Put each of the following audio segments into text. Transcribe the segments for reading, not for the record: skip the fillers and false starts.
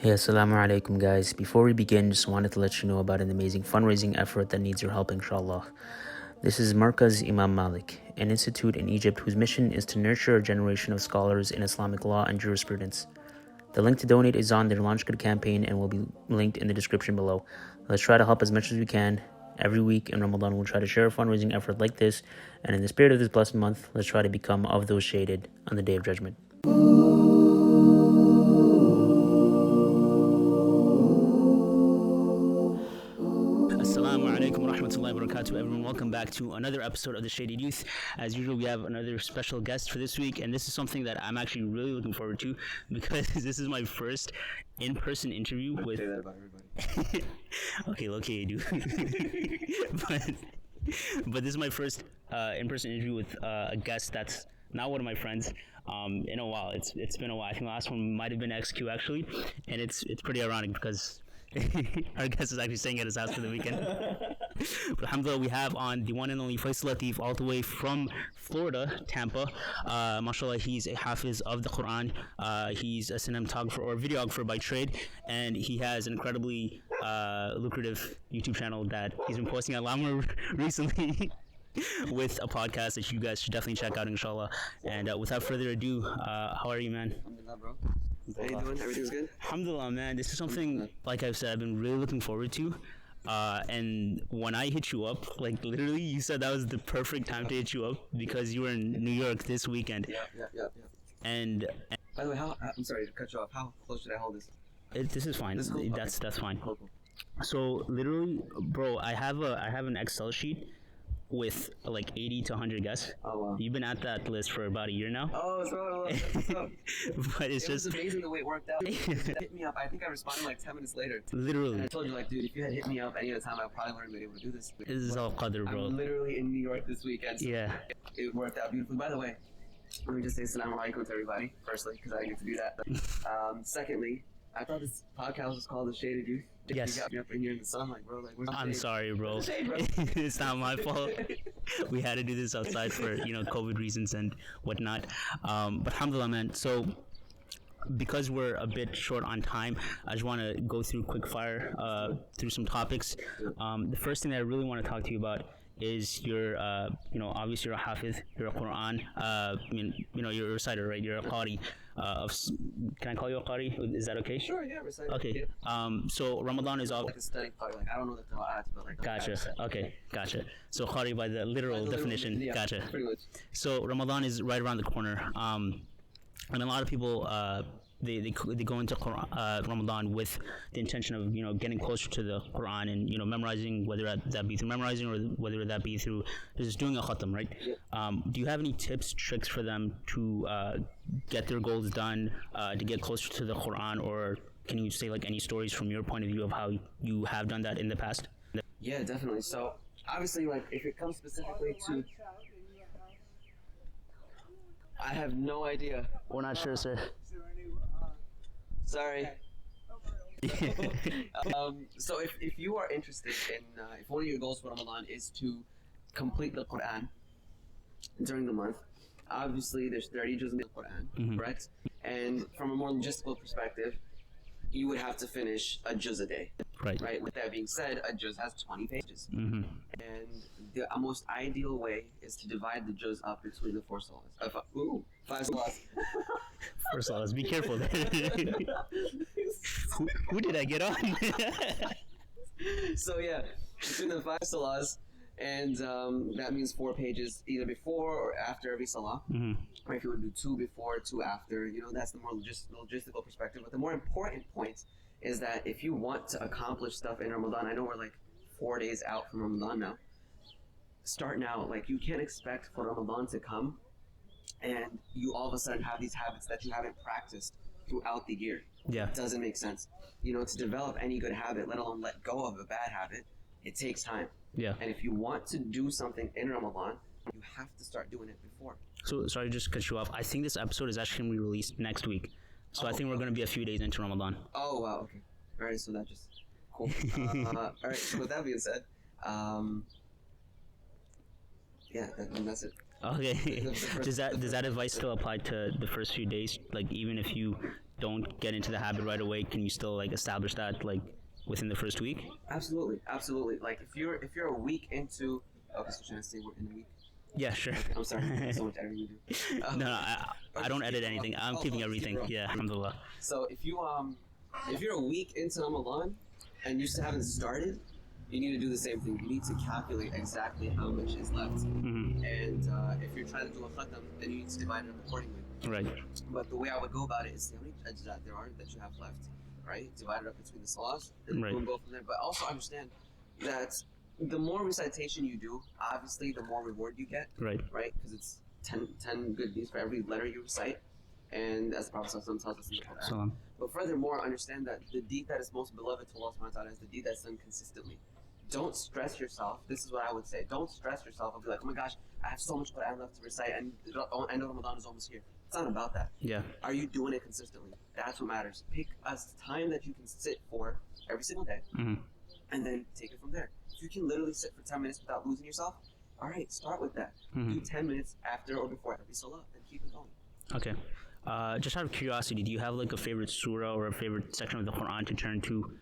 Hey, assalamu alaikum guys. Before we begin, just wanted to let you know about an amazing fundraising effort that needs your help, inshaAllah. This is Markaz Imam Malik, an institute in Egypt whose mission is to nurture a generation of scholars in Islamic law and jurisprudence. The link to donate is on their LaunchGood campaign and will be linked in the description below. Let's try to help as much as we can. Every week in Ramadan, we'll try to share a fundraising effort like this, and in the spirit of this blessed month, let's try to become of those shaded on the Day of Judgment. Assalamu alaikum wa rahmatullahi wa barakatuh, everyone. Welcome back to another episode of The Shaded Youth. As usual, we have another special guest for this week, and this is something that I'm actually really looking forward to because this is my first in-person interview with... Say that about everybody. Okay, I do. but this is my first in-person interview with a guest that's not one of my friends in a while. It's been a while. I think the last one might have been XQ actually, and it's pretty ironic because our guest is actually staying at his house for the weekend. But alhamdulillah, we have on the one and only Faisal Latif, all the way from Florida, Tampa. Mashallah, he's a hafiz of the Qur'an. He's a cinematographer or videographer by trade, and he has an incredibly lucrative YouTube channel that he's been posting a lot more recently. With a podcast that you guys should definitely check out, inshallah. And without further ado, how are you, man? Alhamdulillah, bro. How you doing? Everything's good? Alhamdulillah, man. This is something, like I've said, I've been really looking forward to. And when I hit you up, like literally, you said that was the perfect time to hit you up because you were in New York this weekend. Yeah. And by the way, I'm sorry to cut you off. How close should I hold this? This is fine. This is cool? That's fine. Cool. So literally, bro, I have an Excel sheet with like 80 to 100 guests. Oh wow. You've been at that list for about a year now. Oh, what's up? But it's just amazing the way it worked out. You hit me up. I think I responded like 10 minutes later. Literally. And I told you, like, dude, if you had hit me up any other time, I probably wouldn't have been able to do this. This is all qadr, bro. I'm literally in New York this weekend. So yeah. It worked out beautifully. By the way, let me just say assalamu alaikum to everybody, firstly, because I didn't get to do that. Secondly, I thought this podcast was called The Shaded Youth. Yes. You got me up in here in the sun, like, bro, like, where's the I'm shade? sorry, bro. Shade, bro. It's not my fault. We had to do this outside for, COVID reasons and whatnot. But alhamdulillah, man. So, because we're a bit short on time, I just want to go through quick fire through some topics. The first thing that I really want to talk to you about is your, obviously you're a hafiz, you're a Qur'an, you're a reciter, right? You're a qari. Can I call you a qari? Is that okay? Sure, yeah, reciter. Okay. Yeah. So Ramadan is all... Like a study qari, like I don't know the qira'at, but like... Gotcha. Okay, gotcha. So qari by the literal definition. Yeah, gotcha. pretty much. So Ramadan is right around the corner. And a lot of people... They go into Ramadan with the intention of getting closer to the Quran and memorizing, whether that be through memorizing or whether that be through just doing a khatam, right? Yeah. Do you have any tips, tricks for them to get their goals done, to get closer to the Quran, or can you say like any stories from your point of view of how you have done that in the past? Yeah, definitely. So obviously, like if it comes specifically to, I have no idea. We're not sure, sir. Sorry. So if you are interested in, if one of your goals for Ramadan is to complete the Qur'an during the month, obviously there's 30 juz in the Qur'an, correct? And from a more logistical perspective, you would have to finish a juz a day. Right. With that being said, a juz has 20 pages. And the most ideal way is to divide the juz up between the 4 salas. 5 salas. 4 salas. Be careful there. who did I get on? So yeah, between the 5 salas, and that means 4 pages either before or after every salah. Or if you would do 2 before, 2 after, that's the more logistical perspective. But the more important point is that if you want to accomplish stuff in Ramadan, I know we're like 4 days out from Ramadan now. Start now. Like you can't expect for Ramadan to come and you all of a sudden have these habits that you haven't practiced throughout the year. Yeah. It doesn't make sense. To develop any good habit, let alone let go of a bad habit, it takes time. Yeah. And if you want to do something in Ramadan, you have to start doing it before. So, sorry to just cut you off. I think this episode is actually going to be released next week. So I think we're going to be a few days into Ramadan. Oh, wow. Okay. All right. So that just... Cool. All right. So with that being said, that's it. Okay. Does that advice still apply to the first few days? Like even if you don't get into the habit right away, can you still like establish that like within the first week? Absolutely. Like if you're a week into, okay, so should I say we're in a week? Yeah, sure. Okay, I'm sorry, there's so much editing you do. No, I don't edit anything. I'm keeping everything. Yeah, alhamdulillah. So if you're a week into Ramadan and you still haven't started, you need to do the same thing. You need to calculate exactly how much is left. Mm-hmm. And if you're trying to do a khatam, then you need to divide it up accordingly. Right. But the way I would go about it is see how many ajzat there are that you have left, right? Divide it up between the salahs, and Right. we'll go from there. But also understand that the more recitation you do, obviously, the more reward you get, Right. right? Because it's 10 good deeds for every letter you recite. And as the Prophet ﷺ tells us in the Qur'an. So, But furthermore, understand that the deed that is most beloved to Allah subhanahu wa ta'ala is the deed that's done consistently. Don't stress yourself. This is what I would say. Don't stress yourself and be like, oh my gosh, I have so much Qur'an left to recite and I know Ramadan is almost here. It's not about that. yeah. Are you doing it consistently? That's what matters. Pick a time that you can sit for every single day Mm-hmm. and then take it from there. If you can literally sit for 10 minutes without losing yourself, all right, start with that. Mm-hmm. Do 10 minutes after or before every salah and keep it going. Okay. Just out of curiosity, do you have like a favorite surah or a favorite section of the Quran to turn to?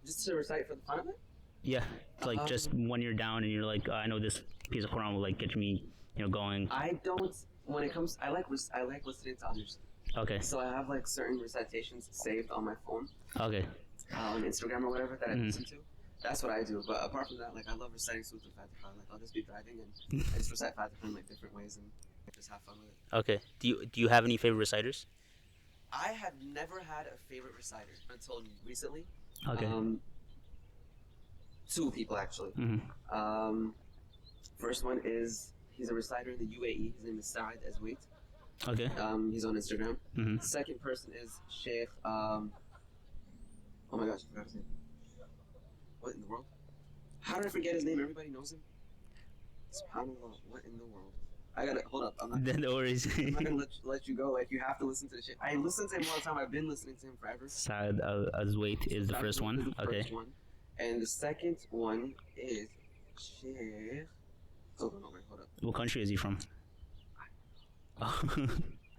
Just to recite for the fun of it? Yeah, like just when you're down and you're like, I know this piece of Quran will like get me, going. I don't. When it comes, I like listening to others. Okay. So I have like certain recitations saved on my phone, Okay. on Instagram or whatever that I Mhm. listen to. That's what I do. But apart from that, like I love reciting Surah Al-Fatiha. Like I'll just be driving and I just recite Fatiha in like different ways and just have fun with it. Okay. Do you have any favorite reciters? I have never had a favorite reciter until recently. Okay. Two people actually. Mm-hmm. First one is he's a reciter in the UAE. His name is Saad Azwait. Okay. He's on Instagram. Mm-hmm. Second person is Sheikh. Oh my gosh, I forgot his name. What in the world? How did I forget his name? Everybody knows him. SubhanAllah. What in the world? I gotta hold up. I'm not. No worries. I'm not gonna let you go. Like you have to listen to the shit. I listen to him all the time. I've been listening to him forever. Saad Azwait is the first one. Is the Okay. first one. And the second one is Sheikh. Hold up. What country is he from? Oh.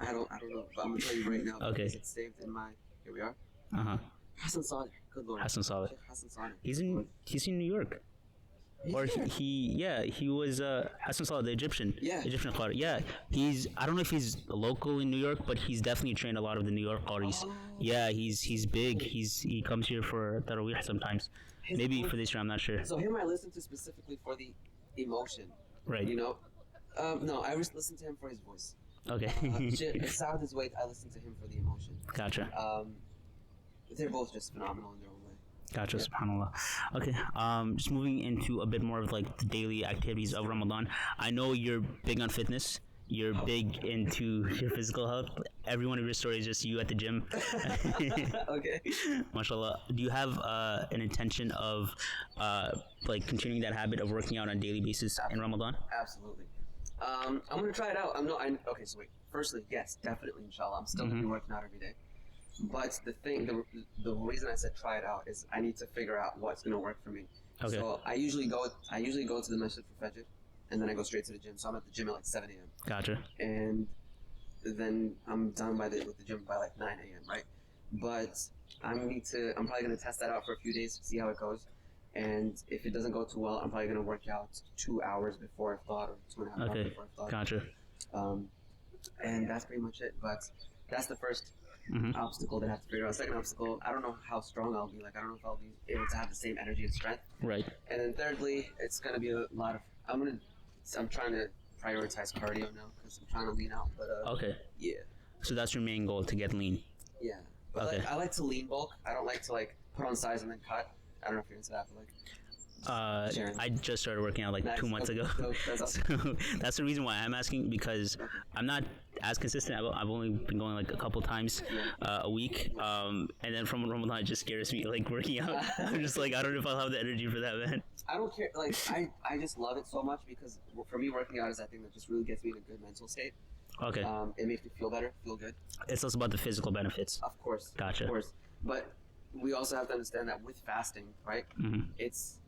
I don't know. But I'm gonna tell you right now. Okay. Because it's saved in my. Here we are. Uh-huh. Hassan Saleh. Good lord. Hassan Saleh. Sheikh Hassan Saleh. He's in New York. Or he was Hassan Saleh, the Egyptian. Yeah. Egyptian Qari. Yeah. I don't know if he's local in New York, but he's definitely trained a lot of the New York Qaris. Oh. Yeah, he's big. He comes here for Tarawih sometimes. Maybe for this year, I'm not sure. So him I listen to specifically for the emotion. Right. You know? No, I just listen to him for his voice. Okay. Saad is weight, I listen to him for the emotion. Gotcha. They're both just phenomenal in their own way. Gotcha, subhanAllah. Okay, just moving into a bit more of like the daily activities of Ramadan. I know you're big on fitness. You're big into your physical health. Every one of your stories is just you at the gym. Okay. MashaAllah. Do you have an intention of like continuing that habit of working out on a daily basis in Ramadan? Absolutely. I'm gonna try it out. Okay, so wait. Firstly, yes, definitely, inshallah. I'm still gonna be working out every day. But the reason I said try it out is I need to figure out what's gonna work for me. Okay. So I usually go to the masjid for Fajr, and then I go straight to the gym. So I'm at the gym at like 7 a.m. Gotcha. And then I'm done with the gym by like 9 a.m. Right? But I'm probably gonna test that out for a few days to see how it goes. And if it doesn't go too well, I'm probably gonna work out 2 hours before Iftar or 2.5 hours Okay. before Iftar. Gotcha. And that's pretty much it. But that's the first obstacle that I have to figure out. Second obstacle, I don't know how strong I'll be. Like I don't know if I'll be able to have the same energy and strength. Right. And then thirdly, it's gonna be a lot of. I'm trying to prioritize cardio now because I'm trying to lean out. But Okay. yeah, So that's your main goal, to get lean. yeah. But Okay. like, I like to lean bulk. I don't like to like put on size and then cut. I don't know if you're into that, but like. Sharon. I just started working out like Nice. 2 months Okay. ago. Dope. That's awesome. So that's the reason why I'm asking, because I'm not as consistent. I've only been going like a couple times a week, and then from Ramadan it just scares me like working out. I'm just like, I don't know if I'll have the energy for that, man. I don't care. Like I just love it so much because for me working out is that thing that just really gets me in a good mental state. Okay. It makes me feel better, feel good. It's also about the physical benefits. Of course. Gotcha. Of course. But we also have to understand that with fasting, right? Mm-hmm. It's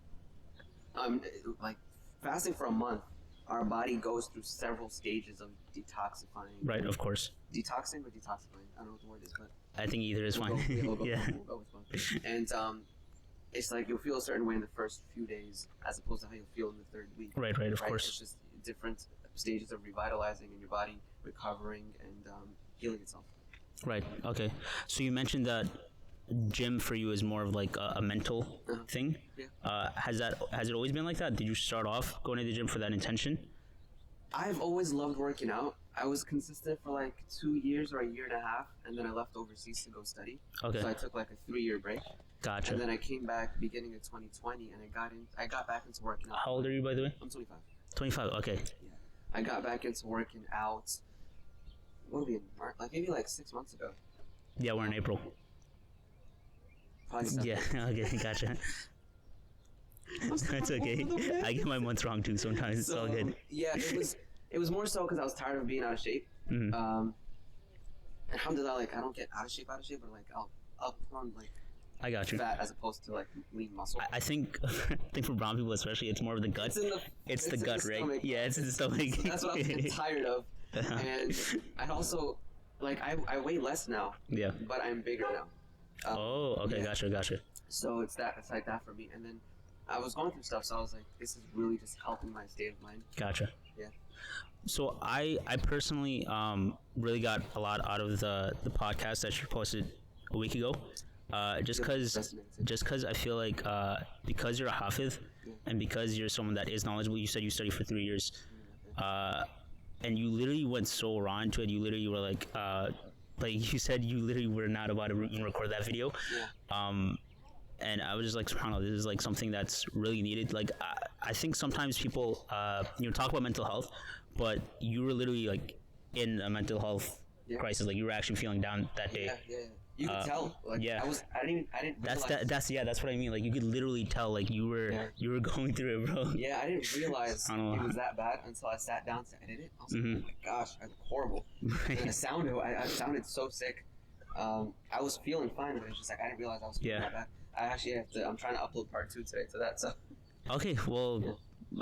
like fasting for a month our body goes through several stages of detoxifying. Right, of course. Detoxing or detoxifying? I don't know what the word is, but I think either is fine. We'll go Yeah. with both. And it's like you'll feel a certain way in the first few days as opposed to how you'll feel in the third week. Right, of course. It's just different stages of revitalizing and your body recovering and healing itself. Right. Okay. So you mentioned that gym for you is more of like a mental thing. Yeah. Has it always been like that? Did you start off going to the gym for that intention? I've always loved working out. I was consistent for like 2 years or a year and a half, and then I left overseas to go study. Okay. So I took like a 3-year break. Gotcha. And then I came back beginning of 2020, and I got back into working out. How old are you, by the way? I'm 25. 25. Okay. Yeah. I got back into working out. What are we in March? Like maybe like 6 months ago. Yeah, we're in April. Probably 7 Yeah. Okay. Gotcha. That's okay. I get my months wrong too sometimes. It's all good. Yeah, it was more so because I was tired of being out of shape. Mm-hmm. Alhamdulillah, like I don't get out of shape, but like I'll put on like I got you. fat as opposed to like lean muscle. I think for brown people especially, it's more of the gut. It's the gut, right? Stomach. Yeah, it's in the stomach. So that's what I was getting tired of. And I also like I weigh less now. Yeah. But I'm bigger now. Okay, yeah. Gotcha. So it's like that for me. And then I was going through stuff, so I was like, this is really just helping my state of mind. Gotcha. Yeah. So I personally really got a lot out of the podcast that you posted a week ago. Just because I feel like because you're a hafiz and because you're someone that is knowledgeable, you said you studied for 3 years, and you literally went so raw into it. You literally were like you said you literally were not about to even record that video. Yeah. And I was just like, subhanAllah, this is like something that's really needed. Like I think sometimes people talk about mental health, but you were literally like in a mental health crisis. Like you were actually feeling down that day. Yeah. You could tell. Like, yeah. I didn't realize. That's what I mean. Like you could literally tell like you were going through it, bro. Yeah, I didn't realize it was that bad until I sat down to edit it. I was like, oh my gosh, I look horrible. Right. And I sounded so sick. I was feeling fine, but it's just like I didn't realize I was feeling that bad. I actually I'm trying to upload part 2 today to that. So. Okay, well. Yeah.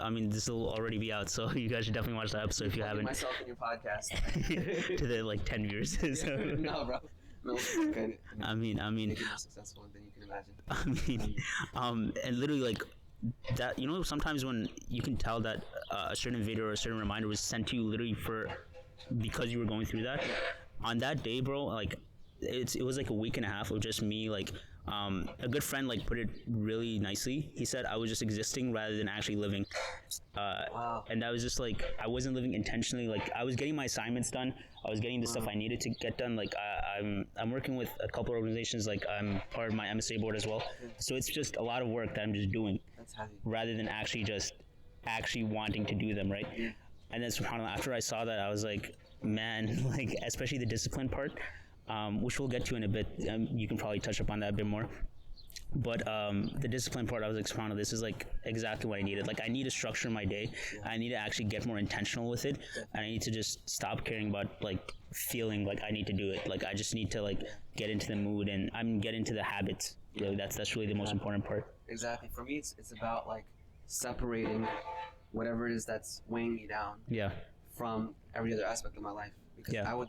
I mean, this will already be out, so you guys should definitely watch that episode if you haven't. Myself in your podcast. To the like 10 viewers. So. No, bro. No, okay. I mean, make it more successful than you can imagine. And literally like that. Sometimes when you can tell that a certain video or a certain reminder was sent to you literally because you were going through that. On that day, bro, like it was like a week and a half of just me like. A good friend like put it really nicely. He said I was just existing rather than actually living. Wow. And I was just like I wasn't living intentionally. Like I was getting my assignments done. I was getting the stuff I needed to get done. Like I'm working with a couple of organizations. Like I'm part of my MSA board as well. So it's just a lot of work that I'm just doing. That's heavy. Rather than actually wanting to do them, right? Yeah. And then subhanAllah, after I saw that, I was like, man, like especially the discipline part. Which we'll get to in a bit. You can probably touch upon that a bit more. But the discipline part, I was like, subhanAllah, this is like exactly what I needed. Like I need to structure my day. I need to actually get more intentional with it. And I need to just stop caring about like feeling like I need to do it. Like I just need to like get into the mood and get into the habits. Really, that's really the most important part. Exactly. For me, it's about like separating whatever it is that's weighing me down. Yeah. From every other aspect of my life. Because I would,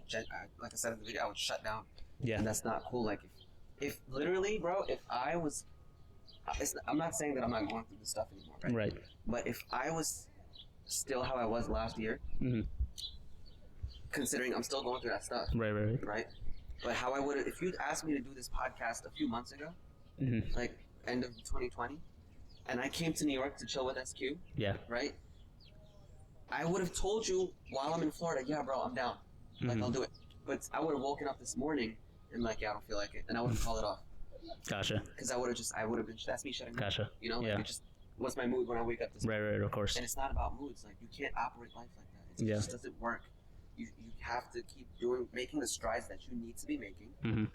like I said in the video, I would shut down. Yeah. And that's not cool. Like, if literally, bro, if I was, I'm not saying that I'm not going through this stuff anymore, right? Right. But if I was still how I was last year, considering I'm still going through that stuff. Right? But how I would have, if you'd asked me to do this podcast a few months ago, like end of 2020, and I came to New York to chill with SQ. Yeah. Right? I would have told you while I'm in Florida, yeah, bro, I'm down. Like, I'll do it. But I would have woken up this morning and like, yeah, I don't feel like it. And I would have called it off. Gotcha. Because I would have been, that's me shutting down. Gotcha. Like it just, what's my mood when I wake up this morning? Right, of course. And it's not about moods. Like, you can't operate life like that. It just doesn't work. You have to keep making the strides that you need to be making.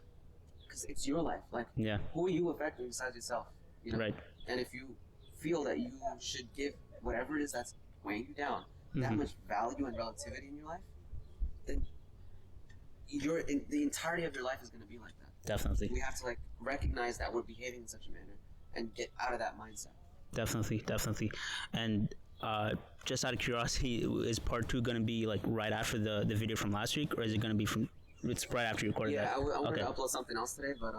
Because it's your life. Like, who are you affecting besides yourself? Right. And if you feel that you should give whatever it is that's weighing you down that much value and relativity in your life, then the entirety of your life is going to be like that. Definitely. We have to like recognize that we're behaving in such a manner and get out of that mindset. Definitely. And just out of curiosity, is part 2 gonna be like right after the video from last week, or is it gonna be from? It's right after you recorded Yeah, that. I wanted Okay. to upload something else today, but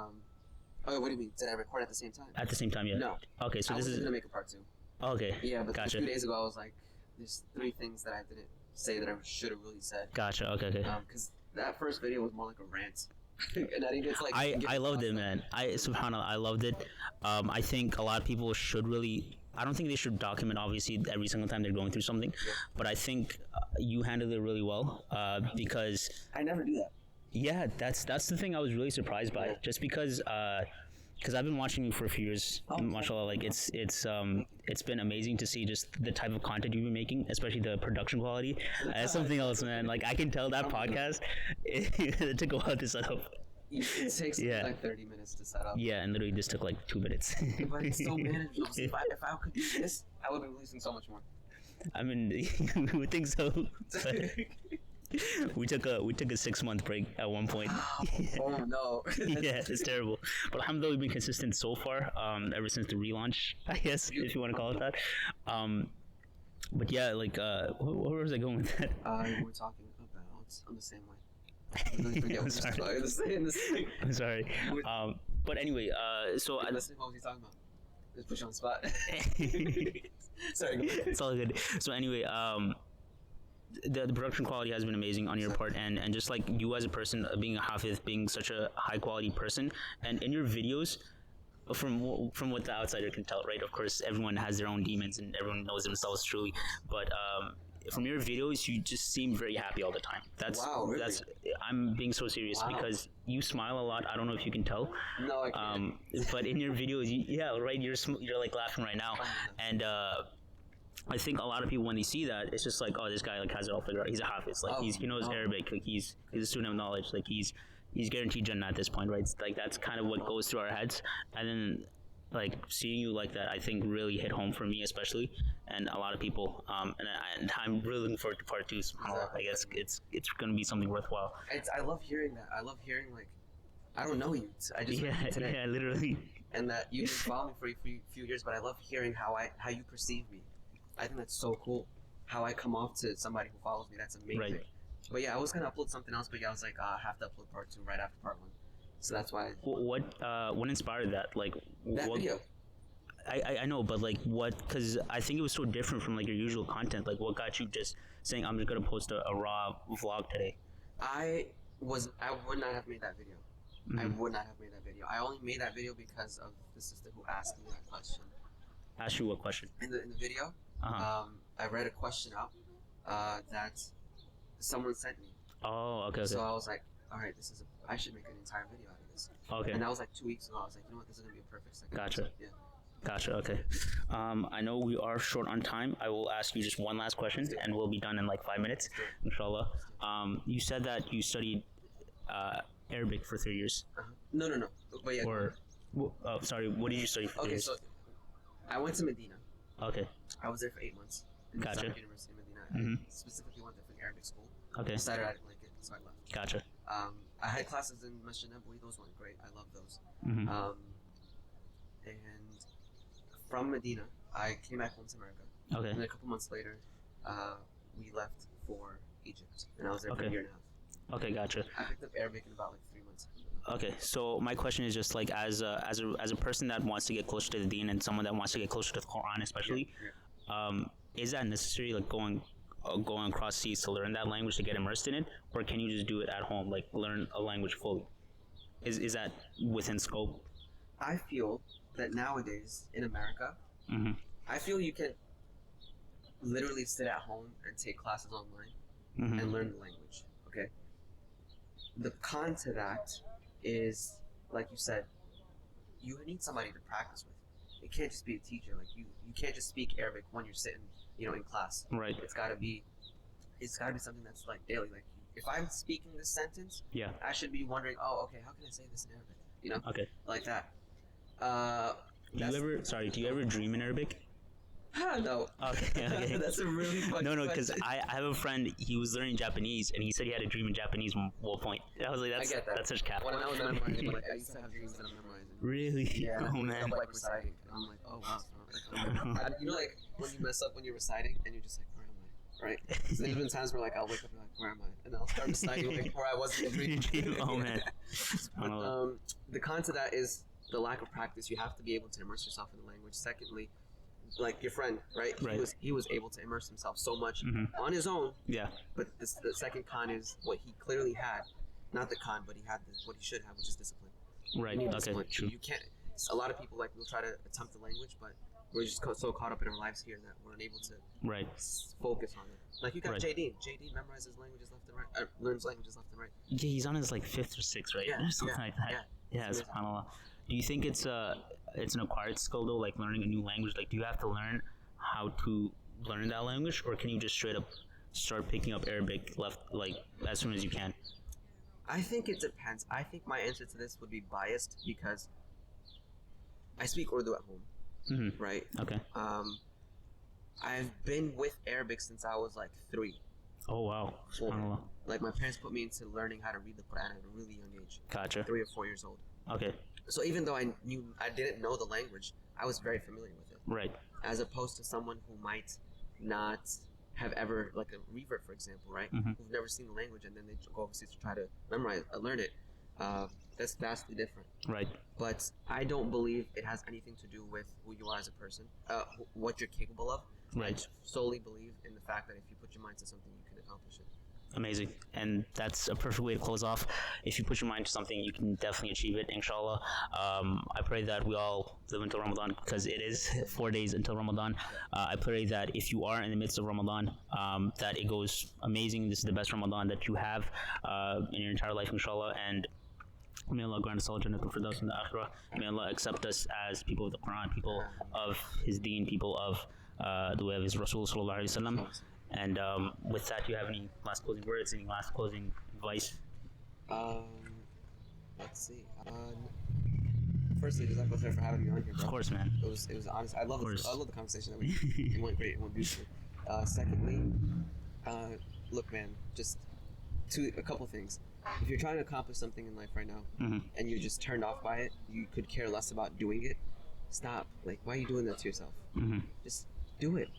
Oh, what do you mean? Did I record at the same time? At the same time, yeah. No. Okay, so I this was is gonna make a part 2. okay. Yeah, but Gotcha. a few days ago I was like, there's 3 things that I didn't say that I should have really said. Gotcha. Okay. Because that first video was more like a rant, and I didn't get to like. I loved it, man. Subhanallah, I loved it. I think a lot of people should really. I don't think they should document obviously every single time they're going through something, but I think you handled it really well because I never do that. yeah, that's the thing I was really surprised by. Just because I've been watching you for a few years, mashallah. Like it's been amazing to see just the type of content you've been making, especially the production quality. That's something else, man. Like I can tell that podcast it took a while to set up. It takes like 30 minutes to set up. Yeah, and literally this took like 2 minutes. But it's so manageable. So if I could do this, I would be releasing so much more. I mean, you would think so. We took a 6-month break at one point. Oh no. Yeah, it's terrible. But alhamdulillah, we've been consistent so far. Ever since the relaunch, I guess, if you want to call it that. But yeah, like, where was I going with that? We're talking about on the same way. I'm sorry. I'm sorry. But anyway, so what was he talking about? Just put you on the spot. Sorry. Go ahead. It's all good. So anyway, the production quality has been amazing on your part, and just like you as a person, being a hafiz, being such a high quality person, and in your videos, from what the outsider can tell, right? Of course, everyone has their own demons and everyone knows themselves truly, but from your videos, you just seem very happy all the time. Wow, really? I'm being so serious because you smile a lot. I don't know if you can tell. No, I can't. But in your videos, you're like laughing right now, and I think a lot of people when they see that, it's just like, oh, this guy like has it all figured out. He's a hafiz, like he knows Arabic, like he's a student of knowledge, like he's guaranteed Jannah at this point, right? It's like that's kind of what goes through our heads, and then like seeing you like that, I think really hit home for me especially, and a lot of people. And I'm really looking forward to part 2. I guess it's going to be something worthwhile. I love hearing that. I love hearing like, I don't know you. I just met you today. Yeah, literally. And that you've been following me for a few years, but I love hearing how you perceive me. I think that's so cool. How I come off to somebody who follows me, that's amazing. Right. But yeah, I was gonna upload something else, but yeah, I was like, I have to upload part 2 right after part 1. So that's why. What inspired that? Like that video. I know, but like what? Because I think it was so different from like your usual content. Like, what got you just saying I'm just gonna post a raw vlog today? I would not have made that video. Mm-hmm. I would not have made that video. I only made that video because of the sister who asked me that question. Ask you what question? In the video, I read a question out that someone sent me. Oh, okay. So I was like, all right, I should make an entire video out of this. Okay. And that was like 2 weeks ago. I was like, you know what, this is gonna be a perfect second. Gotcha. Episode. Yeah. Gotcha. Okay. I know we are short on time. I will ask you just one last question, and we'll be done in like 5 minutes, inshallah. You said that you studied Arabic for 3 years. No. But yeah. Sorry. What did you study for 3 years? So I went to Medina. Okay. I was there for 8 months. Gotcha. University of Medina. I specifically went there for the Arabic school. Okay. I decided I didn't like it, so I left. Gotcha. I had classes in Masjid Nabawi. Those went great. I love those. And from Medina, I came back home to America. Okay. And then a couple months later, we left for Egypt, and I was there for a year and a half. Okay, gotcha. I picked up Arabic in about like 3 months. Okay, so my question is just like as a person that wants to get closer to the Deen and someone that wants to get closer to the Qur'an, especially, is that necessary? Like going across seas to learn that language to get immersed in it, or can you just do it at home, like learn a language fully? Is that within scope? I feel that nowadays in America, I feel you can literally sit at home and take classes online and learn the language. Okay. The con to that is, like you said, you need somebody to practice with. It can't just be a teacher. Like you can't just speak Arabic when you're sitting, in class. Right. It's gotta be something that's like daily. Like if I'm speaking this sentence, I should be wondering, oh, okay, how can I say this in Arabic? Okay. Like that. Do you ever dream in Arabic? No. Okay, okay. That's a really funny No, because question. I have a friend. He was learning Japanese, and he said he had a dream in Japanese. One point. I was like, I get that. that's such cap. When I was memorizing, like I used to have dreams that I'm memorizing. Really? Yeah, and Oh I'm man. like reciting. I'm like, oh wow. You know, like when you mess up when you're reciting, and you're just like, where am I? Right? So there's been times where like I'll wake up and like, where am I? And I'll start reciting like where I was in the dream. Oh man. But the con to that is the lack of practice. You have to be able to immerse yourself in the language. Secondly, like your friend, right? He was able to immerse himself so much on his own. Yeah. But the second con is what he clearly had, not the con, but he had what he should have, which is discipline. Right. Okay. Discipline. True. You can't. A lot of people like will try to attempt the language, but we're just so caught up in our lives here that we're unable to focus on it. Like you got JD. JD memorizes languages left and right. Learns languages left and right. Yeah, he's on his like 5th or 6th, right? Yeah, Something like that. Yeah. SubhanAllah. Do you think it's an acquired skill though, like learning a new language? Like, do you have to learn how to learn that language, or can you just straight up start picking up Arabic like as soon as you can? I think it depends. I think my answer to this would be biased because I speak Urdu at home, right? Okay. I've been with Arabic since I was like 3. Oh wow. SubhanAllah. Like my parents put me into learning how to read the Qur'an at a really young age. Gotcha. 3 or 4 years old. Okay. So even though I didn't know the language, I was very familiar with it. Right. As opposed to someone who might not have ever, like a revert, for example, right? Who've never seen the language and then they go overseas to try to learn it. That's vastly different. Right. But I don't believe it has anything to do with who you are as a person, what you're capable of. Right. I solely believe in the fact that if you put your mind to something, you can accomplish it. Amazing. And that's a perfect way to close off. If you put your mind to something, you can definitely achieve it, inshallah. I pray that we all live until Ramadan, because it is 4 days until Ramadan. I pray that if you are in the midst of Ramadan, that it goes amazing. This is the best Ramadan that you have in your entire life, inshallah. And may Allah grant us all Jannatul Firdaus in the Akhirah. May Allah accept us as people of the Qur'an, people of His Deen, people of the way of His Rasul Sallallahu Alaihi Wasallam. And with that, do you have any last closing words, any last closing advice? Let's see. Firstly, Jazakallah khair for having me on here, bro. Of course, man. It was honest. I love the conversation that we it went great. It went beautifully. Secondly, look, man, just a couple things. If you're trying to accomplish something in life right now, and you're just turned off by it, you could care less about doing it. Stop. Like, why are you doing that to yourself? Just do it.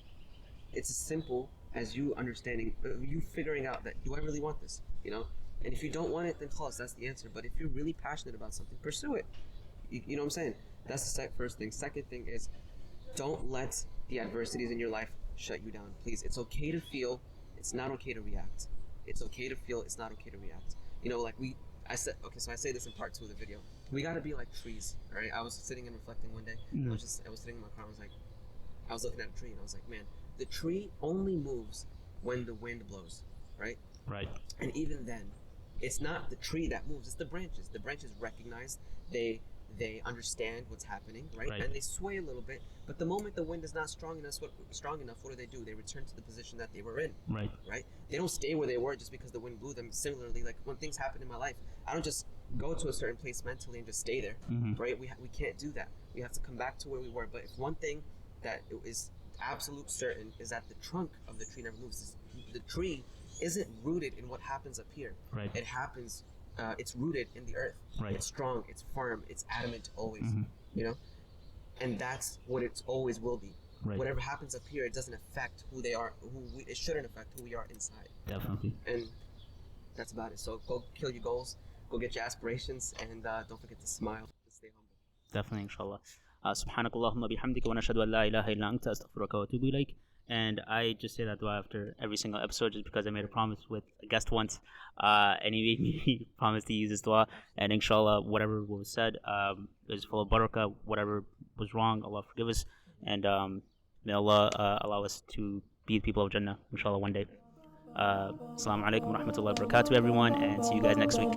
It's as simple as you understanding, you figuring out that, do I really want this? You know? And if you don't want it, then close, that's the answer. But if you're really passionate about something, pursue it. You know what I'm saying? That's the first thing. Second thing is, don't let the adversities in your life shut you down. Please, it's okay to feel, it's not okay to react. It's okay to feel, it's not okay to react. You know, like I say this in part 2 of the video. We gotta be like trees, right? I was sitting and reflecting one day. I was sitting in my car, I was looking at a tree and I was like, man, the tree only moves when the wind blows, right? Right. And even then, it's not the tree that moves, it's the branches. The branches recognize, they understand what's happening, right? And they sway a little bit. But the moment the wind is not strong enough, what do? They return to the position that they were in. Right. They don't stay where they were just because the wind blew them. Similarly, like when things happen in my life, I don't just go to a certain place mentally and just stay there, right? We can't do that. We have to come back to where we were. But if one thing that is absolute certain is that the trunk of the tree never moves. The tree isn't rooted in what happens up here. Right. It happens. It's rooted in the earth. Right. It's strong. It's firm. It's adamant always. You know, and that's what it always will be. Right. Whatever happens up here, it doesn't affect who they are. It shouldn't affect who we are inside. Definitely. And that's about it. So go kill your goals. Go get your aspirations, and don't forget to smile and stay humble. Definitely, inshallah. سبحانك اللهم بحمدك ونشهد أن لا إله إلا أنت أستغفرك وأتوب إليك. And I just say that dua after every single episode just because I made a promise with a guest once, and he made me promise to use this dua, and inshallah whatever was said is full of barakah. Whatever was wrong, Allah forgive us, and may Allah allow us to be the people of Jannah inshallah one day. Assalamu alaikum wa rahmatullahi wa barakatuh everyone, and see you guys next week.